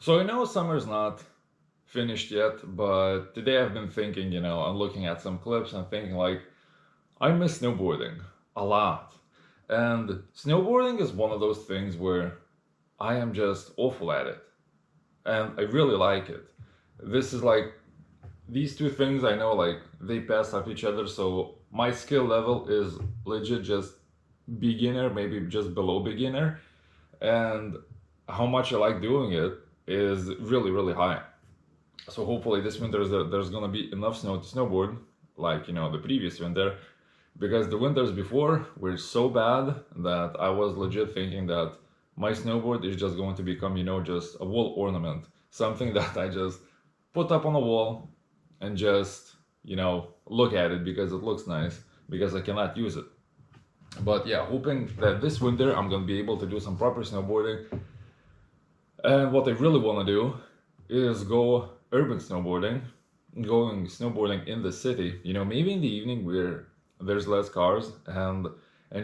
So I know summer's not finished yet, but today I've been thinking, I'm looking at some clips and thinking like, I miss snowboarding a lot. And snowboarding is one of those things where I am just awful at it. And I really like it. This is like, these two things I know like they pass off each other, so my skill level is legit just beginner, maybe just below beginner. And how much I like doing it is really, really high. So hopefully this winter there's gonna be enough snow to snowboard, like the previous winter, because the winters before were so bad that I was legit thinking that my snowboard is just going to become just a wall ornament, something that I just put up on a wall and just look at it because it looks nice because I cannot use it. But yeah, hoping that this winter I'm gonna be able to do some proper snowboarding. And what I really want to do is go urban snowboarding, going snowboarding in the city. Maybe in the evening where there's less cars and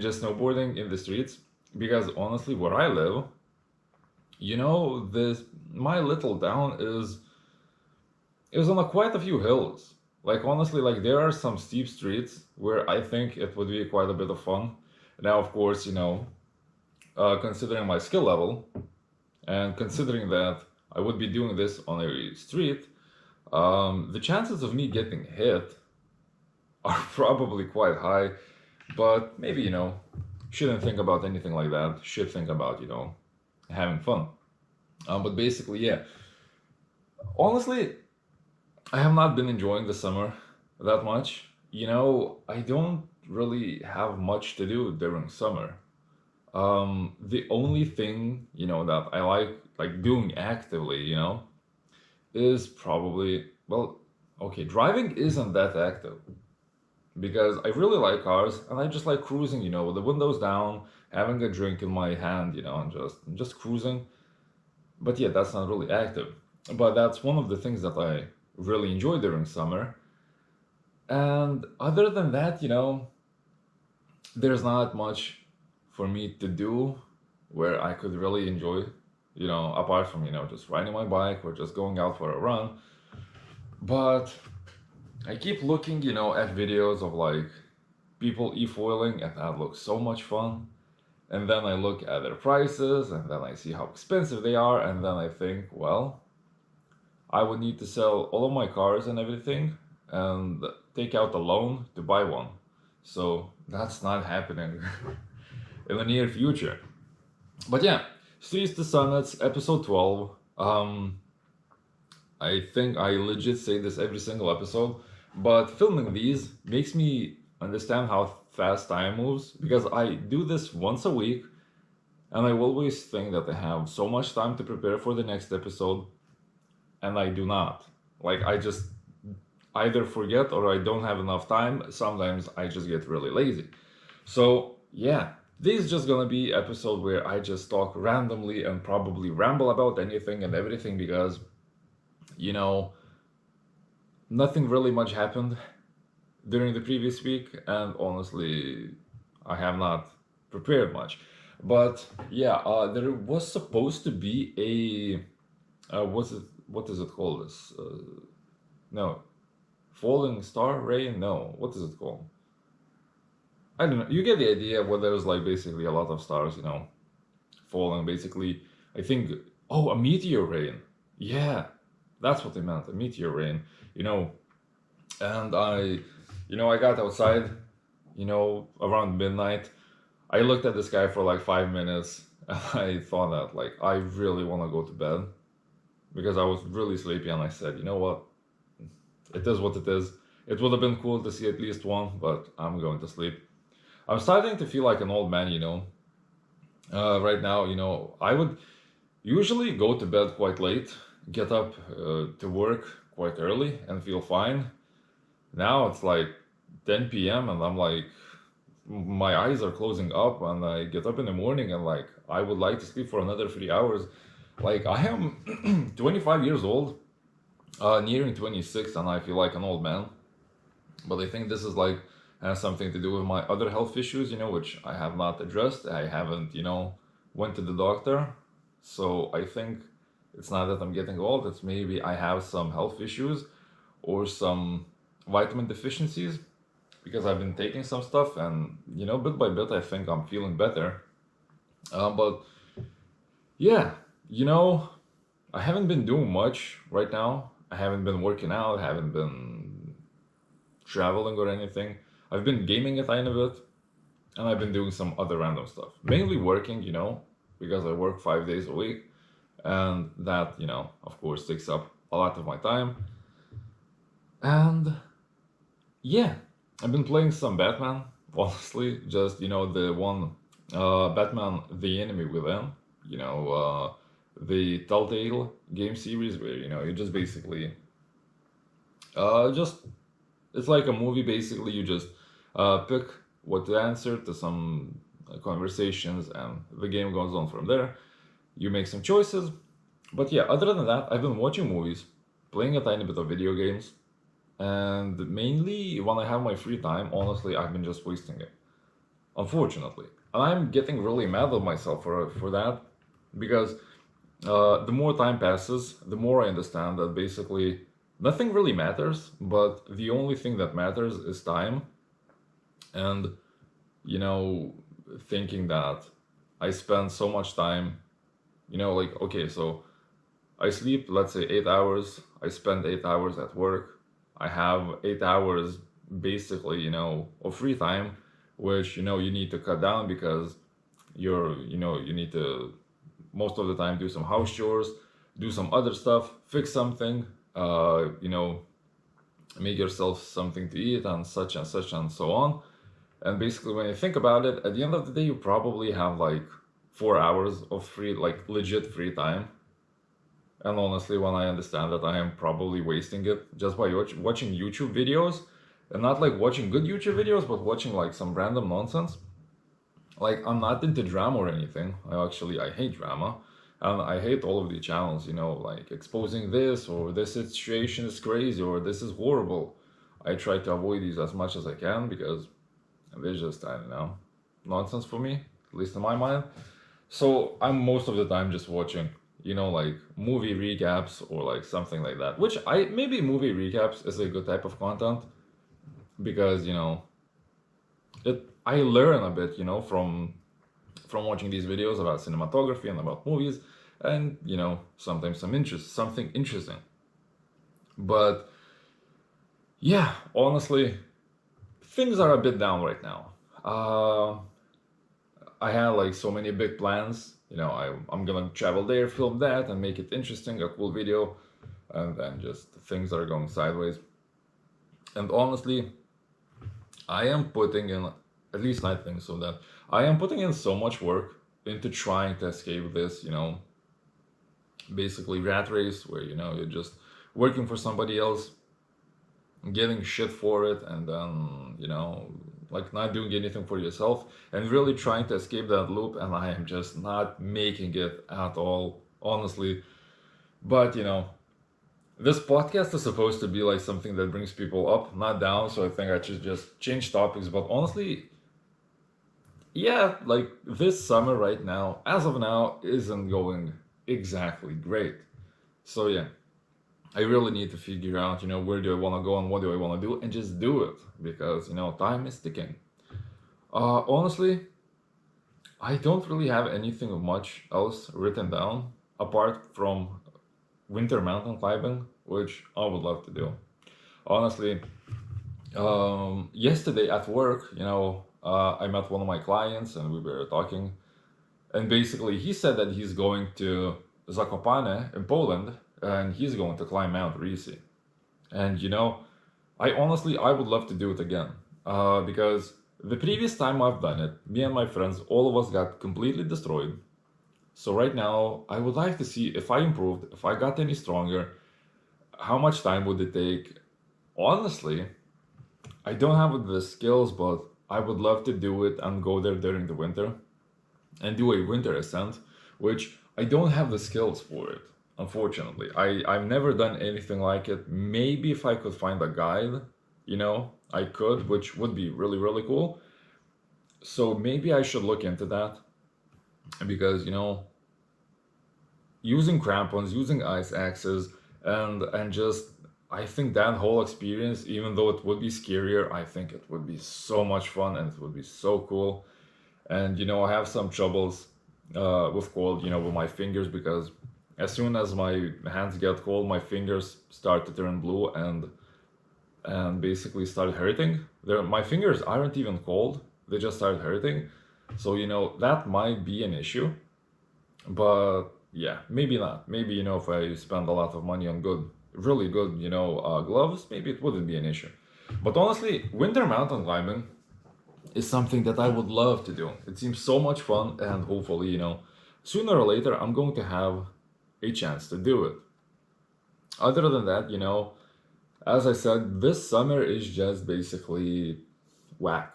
just snowboarding in the streets. Because honestly, where I live, this my little town is on quite a few hills. Like honestly, like there are some steep streets where I think it would be quite a bit of fun. Now, of course, considering my skill level, and considering that I would be doing this on a street, the chances of me getting hit are probably quite high. But maybe, shouldn't think about anything like that. Should think about, having fun. But basically, yeah. Honestly, I have not been enjoying the summer that much. I don't really have much to do during summer. The only thing, that I like doing actively, is probably, well, okay, driving isn't that active because I really like cars and I just like cruising, with the windows down, having a drink in my hand, and just cruising. But yeah, that's not really active. But that's one of the things that I really enjoy during summer. And other than that, there's not much for me to do where I could really enjoy, apart from, just riding my bike or just going out for a run. But I keep looking, at videos of like people e-foiling and that looks so much fun. And then I look at their prices and then I see how expensive they are. And then I think, well, I would need to sell all of my cars and everything and take out a loan to buy one. So that's not happening in the near future. But yeah, Streets to Sonnets, episode 12. I think I legit say this every single episode, but filming these makes me understand how fast time moves because I do this once a week and I always think that I have so much time to prepare for the next episode and I do not. Like, I just either forget or I don't have enough time. Sometimes I just get really lazy. So, yeah, this is just gonna be episode where I just talk randomly and probably ramble about anything and everything because, you know, nothing really much happened during the previous week, and honestly, I have not prepared much. But yeah, there was supposed to be what is it called? This no, falling star rain. No, what is it called? I don't know. You get the idea. Where there's like basically a lot of stars, falling. Basically, I think. Oh, a meteor rain. Yeah, that's what they meant. A meteor rain. You know, and I got outside, around midnight. I looked at the sky for like 5 minutes and I thought that like I really want to go to bed because I was really sleepy and I said, you know what? It is what it is. It would have been cool to see at least one, but I'm going to sleep. I'm starting to feel like an old man, right now, I would usually go to bed quite late, get up to work quite early and feel fine. Now it's like 10 p.m. and I'm like, my eyes are closing up and I get up in the morning and like, I would like to sleep for another 3 hours. Like, I am 25 years old, nearing 26, and I feel like an old man. But I think this is like, has something to do with my other health issues, which I have not addressed. I haven't, went to the doctor. So I think It's not that I'm getting old, it's maybe I have some health issues or some vitamin deficiencies because I've been taking some stuff, and bit by bit I think I'm feeling better. But yeah, you know, I haven't been doing much right now. I haven't been working out, haven't been traveling or anything. I've been gaming a tiny bit, and I've been doing some other random stuff. Mainly working, because I work 5 days a week, and that, of course, takes up a lot of my time. And yeah, I've been playing some Batman, honestly, just, the one Batman The Enemy Within, the Telltale game series where, you just basically, just, it's like a movie basically. You just pick what to answer to some conversations, and the game goes on from there. You make some choices. But yeah, other than that, I've been watching movies, playing a tiny bit of video games, and mainly when I have my free time, honestly, I've been just wasting it, unfortunately. And I'm getting really mad at myself for that, because the more time passes, the more I understand that basically nothing really matters, but the only thing that matters is time. And, you know, thinking that I spend so much time, like, okay, so I sleep, let's say, 8 hours, I spend 8 hours at work, I have 8 hours basically, of free time, which, you need to cut down because you need to most of the time do some house chores, do some other stuff, fix something, make yourself something to eat, and such and so on. And basically, when you think about it, at the end of the day, you probably have like 4 hours of free, like legit free time. And honestly, when I understand that I am probably wasting it just by watching YouTube videos, and not like watching good YouTube videos, but watching like some random nonsense. Like, I'm not into drama or anything. I hate drama, and I hate all of the channels, like exposing this, or this situation is crazy, or this is horrible. I try to avoid these as much as I can because they're just, I don't know, nonsense for me, at least in my mind. So I'm most of the time just watching, like movie recaps or like something like that. Which I maybe movie recaps is a good type of content because I learn a bit, from watching these videos about cinematography and about movies, and sometimes something interesting. But yeah, honestly, things are a bit down right now. Uh, I had like so many big plans. I'm gonna travel there, film that, and make it interesting, a cool video, and then just things are going sideways. And honestly, I am putting in, at least I think so, that I am putting in so much work into trying to escape this, basically rat race where, you're just working for somebody else, getting shit for it, and then, like not doing anything for yourself, and really trying to escape that loop. And I am just not making it at all, honestly. But, this podcast is supposed to be like something that brings people up, not down. So I think I should just change topics. But honestly, yeah, like this summer right now, as of now, isn't going exactly great. So yeah, I really need to figure out, where do I want to go and what do I want to do, and just do it because, time is ticking. Honestly, I don't really have anything much else written down apart from winter mountain climbing, which I would love to do. Honestly, yesterday at work, I met one of my clients and we were talking, and basically he said that he's going to Zakopane in Poland and he's going to climb Mount Risi. And I would love to do it again, because the previous time I've done it, me and my friends, all of us got completely destroyed. So right now, I would like to see if I improved, if I got any stronger, how much time would it take? Honestly, I don't have the skills, but I would love to do it and go there during the winter and do a winter ascent, which I don't have the skills for it, unfortunately. I've never done anything like it. Maybe if I could find a guide, I could, which would be really, really cool. So maybe I should look into that because, using crampons, using ice axes, and just I think that whole experience, even though it would be scarier, I think it would be so much fun and it would be so cool. And I have some troubles with cold, with my fingers because as soon as my hands get cold, my fingers start to turn blue and basically start hurting. My fingers aren't even cold; they just start hurting. So that might be an issue. But yeah, maybe not. Maybe if I spend a lot of money on really good, gloves, maybe it wouldn't be an issue. But honestly, winter mountain climbing is something that I would love to do. It seems so much fun, and hopefully, sooner or later, I'm going to have a chance to do it. Other than that, as I said, this summer is just basically whack.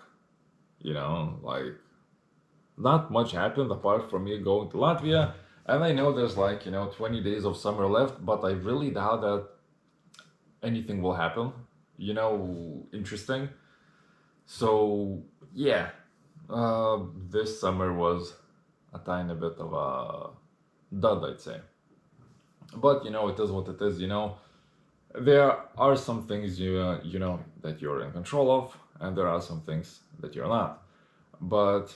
Like not much happened apart from me going to Latvia. And I know there's 20 days of summer left, but I really doubt that anything will happen, interesting. So, yeah, this summer was a tiny bit of a dud, I'd say. But, it is what it is, There are some things that you're in control of, and there are some things that you're not. But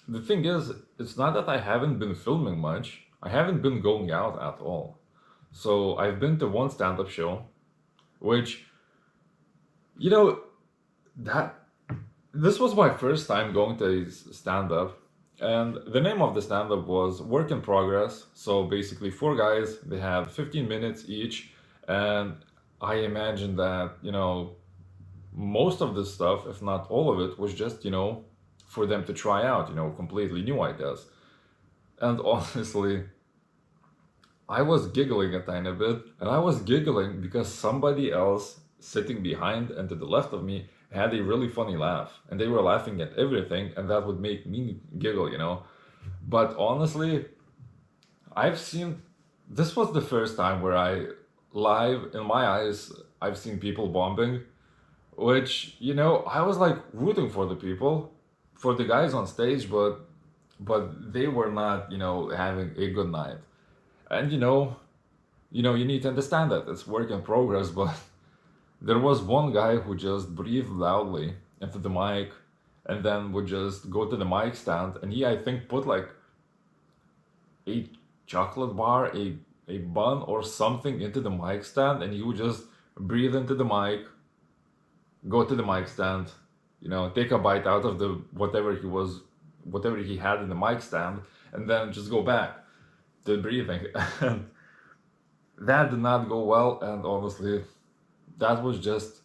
the thing is, it's not that I haven't been filming much. I haven't been going out at all. So I've been to one stand-up show, which, you know, that this was my first time going to a stand-up, and the name of the stand-up was Work in Progress. So basically, four guys, they have 15 minutes each, and I imagine that, most of this stuff, if not all of it, was just, for them to try out, completely new ideas. And honestly, I was giggling a tiny bit, and I was giggling because somebody else sitting behind and to the left of me had a really funny laugh, and they were laughing at everything, and that would make me giggle. But honestly, I've seen this was the first time where live in my eyes, I've seen people bombing, which I was like rooting for the people, for the guys on stage, but they were not having a good night. And you need to understand that it's work in progress, but there was one guy who just breathed loudly into the mic and then would just go to the mic stand, and he, I think, put like a chocolate bar, a bun or something into the mic stand, and he would just breathe into the mic, go to the mic stand, take a bite out of the whatever he had in the mic stand, and then just go back to breathing. And that did not go well, and honestly, that was just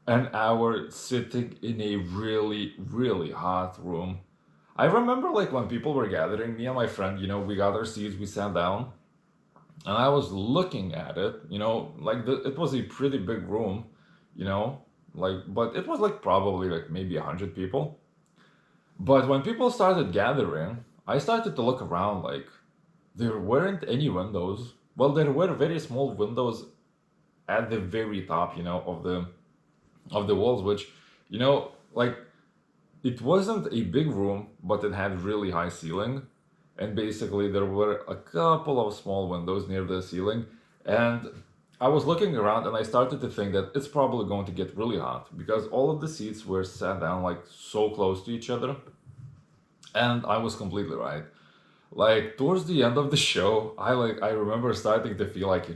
an hour sitting in a really, really hot room. I remember like when people were gathering, me and my friend, we got our seats, we sat down, and I was looking at it, like it was a pretty big room, you know, but it was like probably like maybe 100 people. But when people started gathering, I started to look around like there weren't any windows. Well, there were very small windows at the very top, of the walls, which, like it wasn't a big room, but it had really high ceiling, and basically there were a couple of small windows near the ceiling, and I was looking around and I started to think that it's probably going to get really hot because all of the seats were sat down like so close to each other, and I was completely right. Like towards the end of the show, I remember starting to feel like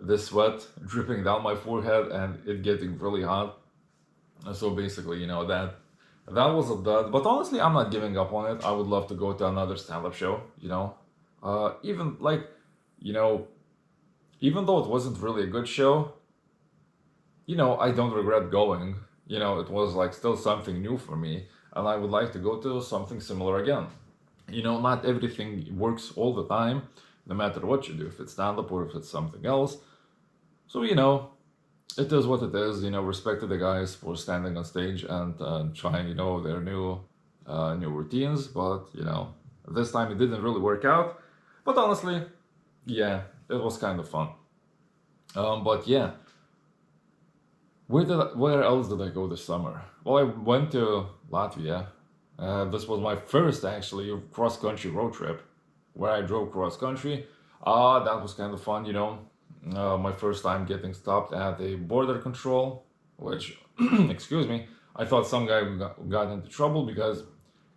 the sweat dripping down my forehead and it getting really hot. And so basically, that was a dud. But honestly, I'm not giving up on it. I would love to go to another stand-up show. Even like, you know, even though it wasn't really a good show, I don't regret going. It was like still something new for me, and I would like to go to something similar again. Not everything works all the time, no matter what you do, if it's stand-up or if it's something else. So, it is what it is. Respect to the guys for standing on stage and trying, their new routines. But this time it didn't really work out. But honestly, yeah, it was kind of fun. But yeah, where else did I go this summer? Well, I went to Latvia. This was my first actually cross-country road trip, where I drove cross country. That was kind of fun, my first time getting stopped at a border control, which, excuse me, I thought some guy got into trouble because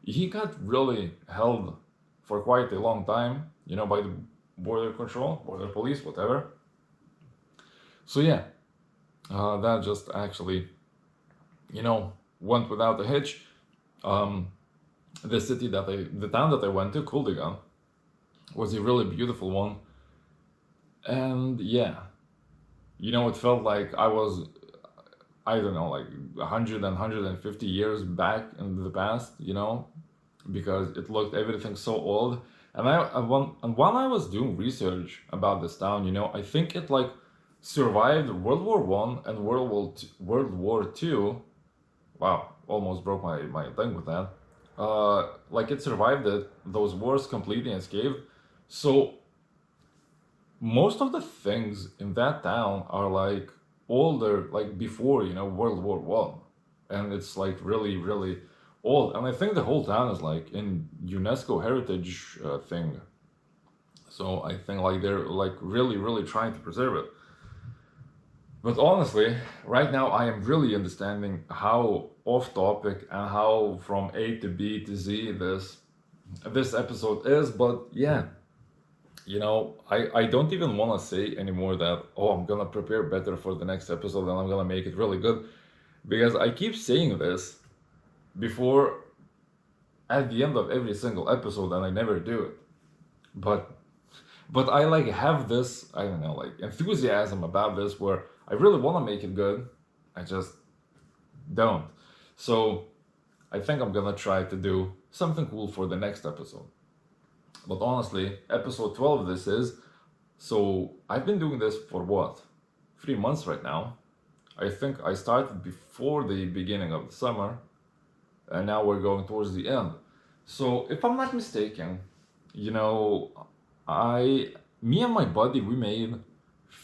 he got really held for quite a long time, by the border control, border police, whatever. So yeah, that just actually, went without a hitch. Um, the town that I went to, Kuldigan, was a really beautiful one. And yeah, it felt like I was, I don't know, like 100 and 150 years back in the past, because it looked everything so old. And while I was doing research about this town, I think it like survived World War One and World War Two. Wow, almost broke my thing with that. Like it survived those wars completely unscathed. So most of the things in that town are like older, like before, World War One, and it's like really, really old. And I think the whole town is like in UNESCO heritage thing. So I think like they're like really, really trying to preserve it. But honestly, right now I am really understanding how off topic and how from A to B to Z this episode is. But yeah, I don't even want to say anymore that, oh, I'm gonna prepare better for the next episode and I'm gonna make it really good, because I keep saying this before at the end of every single episode and I never do it. But I like have this, I don't know, like enthusiasm about this where I really want to make it good. I just don't. So I think I'm gonna try to do something cool for the next episode. But honestly, episode 12 this is. So I've been doing this for what? 3 months right now. I think I started before the beginning of the summer, and now we're going towards the end. So if I'm not mistaken, you know, me and my buddy, we made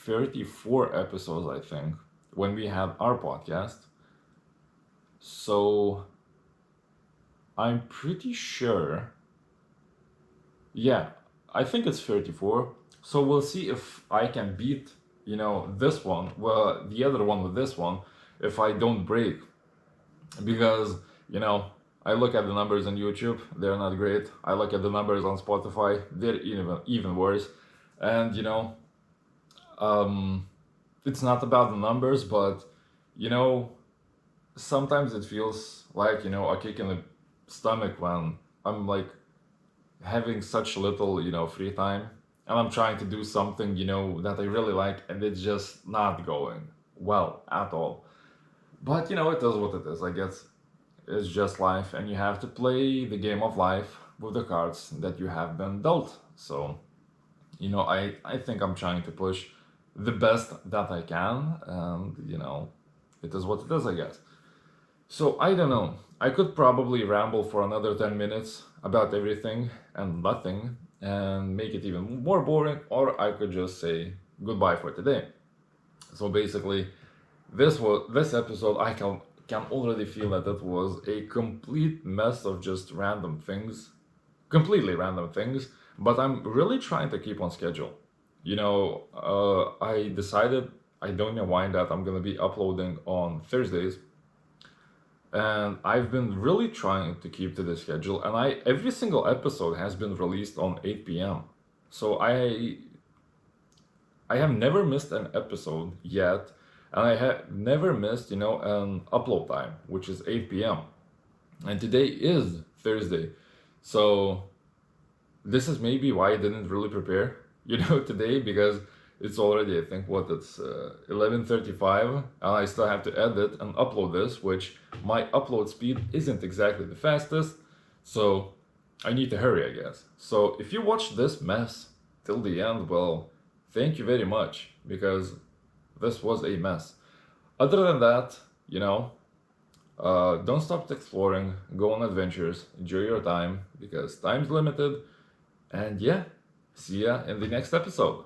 34 episodes, I think, when we had our podcast. So I'm pretty sure, yeah, I think it's 34. So we'll see if I can beat, this one, well, the other one with this one, if I don't break. Because, I look at the numbers on YouTube, they're not great. I look at the numbers on Spotify, they're even worse. And, um, it's not about the numbers, but, you know, sometimes it feels like, a kick in the stomach when I'm like having such little, free time, and I'm trying to do something, that I really like, and it's just not going well at all. But, it is what it is, I guess. It's just life, and you have to play the game of life with the cards that you have been dealt. So, I think I'm trying to push the best that I can, and, it is what it is, I guess. So I don't know. I could probably ramble for another 10 minutes about everything and nothing and make it even more boring, or I could just say goodbye for today. So basically, this episode I can already feel that it was a complete mess of just random things, completely random things, but I'm really trying to keep on schedule. I decided, I don't know why, that I'm gonna be uploading on Thursdays, and I've been really trying to keep to the schedule, and every single episode has been released on 8 p.m. So I have never missed an episode yet, and I have never missed, an upload time, which is 8 p.m. And today is Thursday. So this is maybe why I didn't really prepare, today, because it's already, I think, it's 11:35, and I still have to edit and upload this, which my upload speed isn't exactly the fastest, so I need to hurry, I guess. So if you watch this mess till the end, well, thank you very much, because this was a mess. Other than that, don't stop exploring, go on adventures, enjoy your time, because time's limited, and yeah, see ya in the next episode.